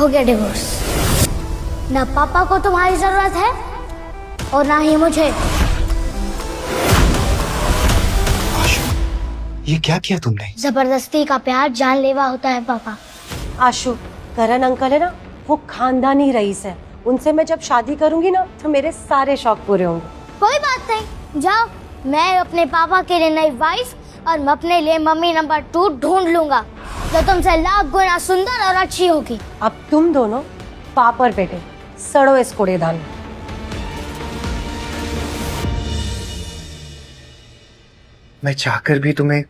हो गया डिवोर्स। ना पापा को तुम्हारी जरूरत है और ना ही मुझे। आशु, ये क्या किया तुमने? जबरदस्ती का प्यार जानलेवा होता है पापा। आशु, करण अंकल है ना, वो खानदानी रईस है। उनसे मैं जब शादी करूंगी ना तो मेरे सारे शौक पूरे होंगे। कोई बात नहीं, जाओ, मैं अपने पापा के लिए नई वाइफ और मैं अपने लिए मम्मी नंबर 2 ढूंढ लूंगा जो तुमसे लाख गुना सुंदर और अच्छी होगी। अब तुम दोनों बाप और बेटे सड़ो इस कूड़ेदान में। मैं चाहकर भी तुम्हें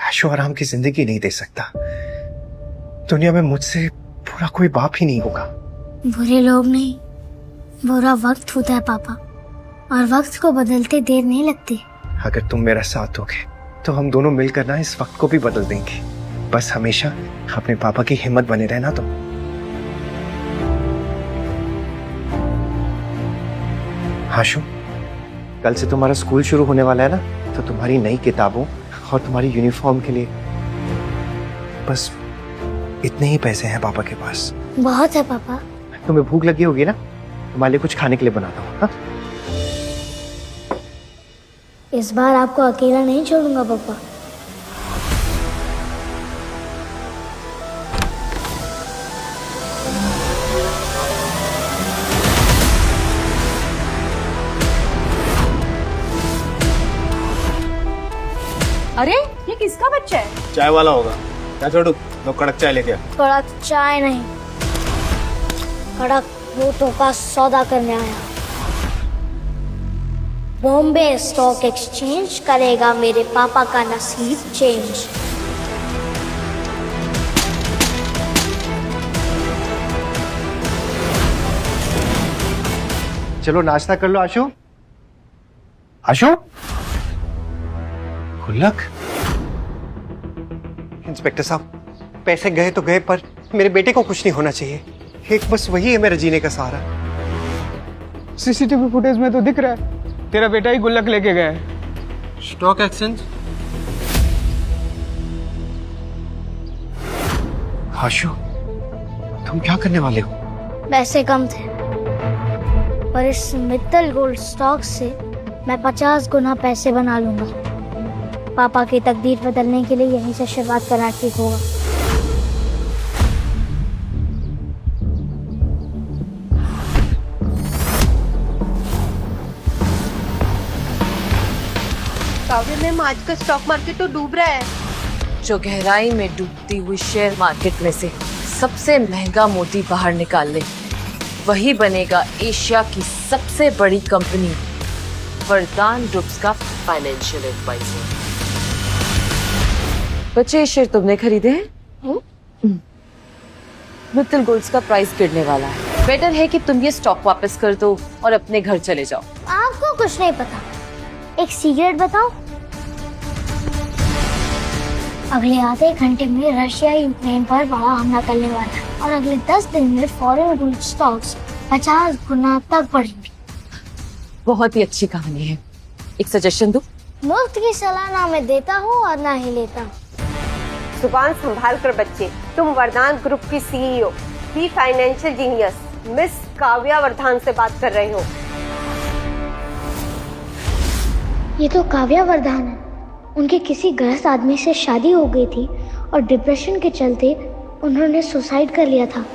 ऐशो आराम की जिंदगी नहीं दे सकता। दुनिया में मुझसे बुरा कोई बाप ही नहीं होगा। बुरे लोग नहीं, बुरा वक्त होता है पापा, और वक्त को बदलते देर नहीं लगती। अगर तुम मेरा साथ दोगे तो हम दोनों मिलकर ना इस वक्त को भी बदल देंगे। बस हमेशा अपने पापा की हिम्मत बने रहना तुम। आशु, कल से तुम्हारा स्कूल शुरू होने वाला है ना, तो तुम्हारी नई किताबों और तुम्हारी यूनिफॉर्म के लिए बस इतने ही पैसे हैं पापा के पास। बहुत है पापा। तुम्हें भूख लगी होगी ना, तुम्हारे लिए कुछ खाने के लिए बनाता हूँ। हाँ? इस बार आपको अकेला नहीं छोड़ूंगा पापा। अरे ये किसका बच्चा है? चाय वाला होगा। क्या छोटू, दो कड़क चाय लेके आ। कड़क चाय नहीं, कड़क नोटों का सौदा करने आया। बॉम्बे स्टॉक एक्सचेंज करेगा मेरे पापा का नसीब चेंज। चलो नाश्ता कर लो आशु। आशु, गुल्लक। इंस्पेक्टर साहब, पैसे गए तो गए, पर मेरे बेटे को कुछ नहीं होना चाहिए। एक बस वही है मेरा जीने का सहारा। सीसीटीवी फुटेज में तो दिख रहा है तेरा बेटा ही गुल्लक लेके गया है। Stock exchange. आशु, तुम क्या करने वाले हो? पैसे कम थे और इस मित्तल गोल्ड स्टॉक से मैं 50 गुना पैसे बना लूंगा। पापा की तकदीर बदलने के लिए यहीं से शुरुआत करना ठीक होगा। काव्य मैम, आज का स्टॉक मार्केट तो डूब रहा है। जो गहराई में डूबती हुई शेयर मार्केट में से सबसे महंगा मोती बाहर निकाल ले, वही बनेगा एशिया की सबसे बड़ी कंपनी वरदान ग्रुप्स का फाइनेंशियल एडवाइजर। बच्चे, ये शेयर तुमने खरीदे हैं? मित्तल गोल्ड्स का प्राइस गिरने वाला है। बेटर है कि तुम ये स्टॉक वापस कर दो और अपने घर चले जाओ। आपको कुछ नहीं पता। एक सीक्रेट बताओ, अगले आधे घंटे में रशिया यूक्रेन पर बड़ा हमला करने वाला है और अगले 10 दिन में फॉरेन गोल्ड स्टॉक्स 50 गुना तक बढ़ेंगे। बहुत ही अच्छी कहानी है। एक सजेशन दूं? मुफ्त की सलाह ना मैं देता हूँ और ना ही लेता हूँ। जुबान संभाल कर बच्चे, तुम वरदान ग्रुप की सीईओ, की फाइनेंशियल जीनियस मिस काव्या वर्धान से बात कर रहे हो। ये तो काव्या वर्धान है। उनके किसी गलत आदमी से शादी हो गई थी और डिप्रेशन के चलते उन्होंने सुसाइड कर लिया था।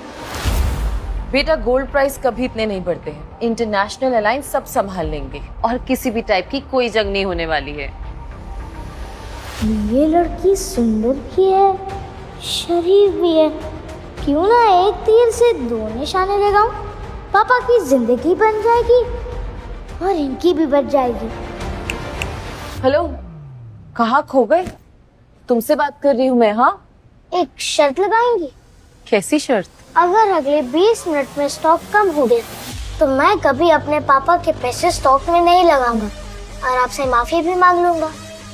बेटा, गोल्ड प्राइस कभी इतने नहीं बढ़ते हैं। इंटरनेशनल अलायंस सब संभाल लेंगे और किसी भी टाइप की कोई जंग नहीं होने वाली है। ये लड़की सुंदर भी है, शरीफ भी है। क्यों ना एक तीर से 2 निशाने लगाऊं? पापा की जिंदगी बन जाएगी और इनकी भी बच जाएगी। हेलो, कहाँ खो गए? तुमसे बात कर रही हूँ मैं। हाँ, एक शर्त लगाएंगी? कैसी शर्त? अगर अगले 20 मिनट में स्टॉक कम हो गया तो मैं कभी अपने पापा के पैसे स्टॉक में नहीं लगाऊंगा और आपसे माफी भी मांग लूंगा।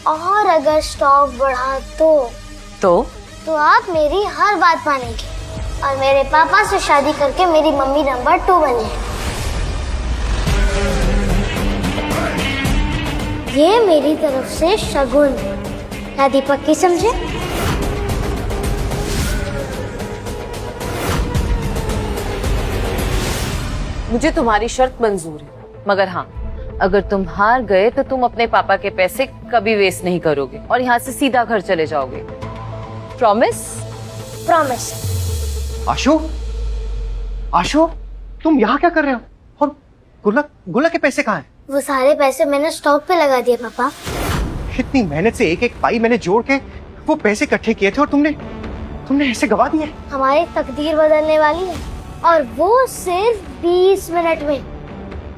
और अगर स्टॉक बढ़ा तो आप मेरी हर बात मानेंगे और मेरे पापा से शादी करके मेरी मम्मी नंबर 2 बने। ये मेरी तरफ से शगुन। क्या दीपक की समझे? मुझे तुम्हारी शर्त मंजूर है, मगर हाँ, अगर तुम हार गए तो तुम अपने पापा के पैसे कभी वेस्ट नहीं करोगे और यहाँ से सीधा घर चले जाओगे। प्रॉमिस? प्रॉमिस। आशु, आशु, तुम यहाँ क्या कर रहे हो? और गुल्लक के पैसे कहाँ हैं? वो सारे पैसे मैंने स्टॉक पे लगा दिए पापा। इतनी मेहनत से एक एक पाई मैंने जोड़ के वो पैसे इकट्ठे किए थे और तुमने ऐसे गवा दिए। हमारी तकदीर बदलने वाली है और वो सिर्फ 20 मिनट में।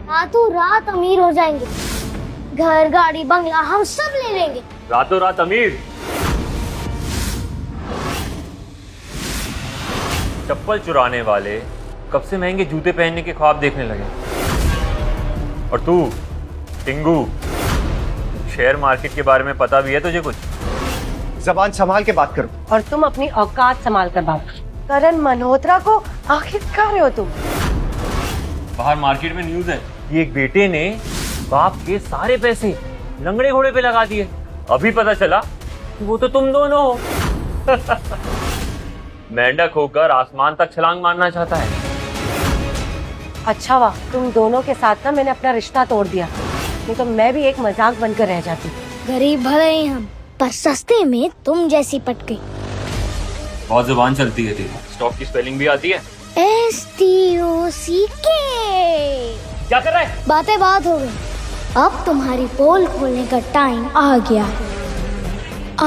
रातों रात अमीर हो जाएंगे, घर गाड़ी बंगला हम सब ले लेंगे। रातों रात अमीर? चप्पल चुराने वाले कब से महंगे जूते पहनने के ख्वाब देखने लगे। और तू टिंगू, शेयर मार्केट के बारे में पता भी है तुझे कुछ? जबान संभाल के बात करो। और तुम अपनी औकात संभाल कर बात करो। करण मल्होत्रा को आखिर क्या रहे हो तुम? बाहर मार्केट में न्यूज है कि एक बेटे ने बाप के सारे पैसे लंगड़े घोड़े पे लगा दिए। अभी पता चला कि वो तो तुम दोनों हो। मेंढक होकर आसमान तक छलांग मारना चाहता है। अच्छा वाह, तुम दोनों के साथ ना मैंने अपना रिश्ता तोड़ दिया, नहीं तो मैं भी एक मजाक बनकर रह जाती। गरीब भले ही हम, पर सस्ते में तुम जैसी पट गई। बहुत जुबान चलती है तेरी। स्टॉक की स्पेलिंग भी आती है? STOCK। क्या कर रहा है? बातें बात हो गई, अब तुम्हारी पोल खोलने का टाइम आ गया है। आ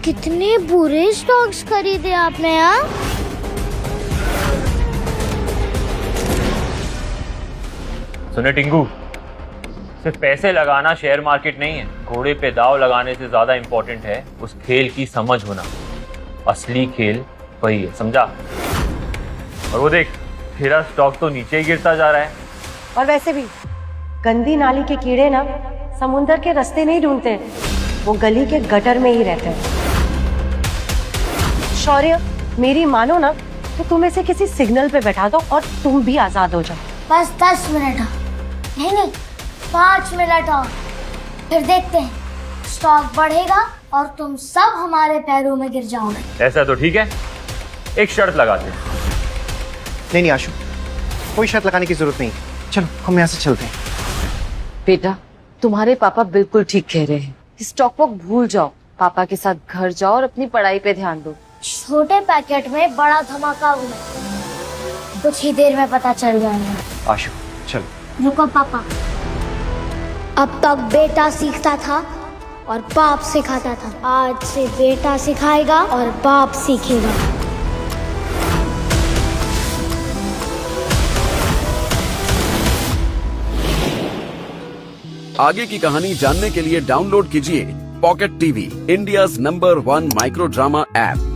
कितने बुरे स्टॉक्स खरीदे आपने यार। सुने टिंगू, सिर्फ पैसे लगाना शेयर मार्केट नहीं है। घोड़े पे दाव लगाने से ज्यादा इम्पोर्टेंट है उस खेल की समझ होना। असली खेल वही है, समझा? और वो देख, तेरा स्टॉक तो नीचे ही गिरता जा रहा है। और वैसे भी गंदी नाली के कीड़े ना समुंदर के रास्ते नहीं ढूंढते, वो गली के गटर में ही रहते हैं। शौर्य, मेरी मानो ना तो तुम इसे किसी सिग्नल पे बैठा दो और तुम भी आजाद हो जाओ। बस 10 मिनट नहीं 5 मिनट और, फिर देखते हैं स्टॉक बढ़ेगा और तुम सब हमारे पैरों में गिर जाओगे। ऐसा तो ठीक है, एक शर्त लगाते हैं। नहीं आशु, कोई शर्त लगाने की जरूरत नहीं। चलो हम यहाँ से चलते हैं। बेटा, तुम्हारे पापा बिल्कुल ठीक कह रहे हैं। स्टॉक वॉक भूल जाओ, पापा के साथ घर जाओ और अपनी पढ़ाई पे ध्यान दो। छोटे पैकेट में बड़ा धमाका हुआ, कुछ ही देर में पता चल जाएगा। आशु चलो। रुको पापा, अब तक बेटा सीखता था और बाप सिखाता था, आज से बेटा सिखाएगा और बाप सीखेगा। आगे की कहानी जानने के लिए डाउनलोड कीजिए pocket TV, India's number 1 micro drama app.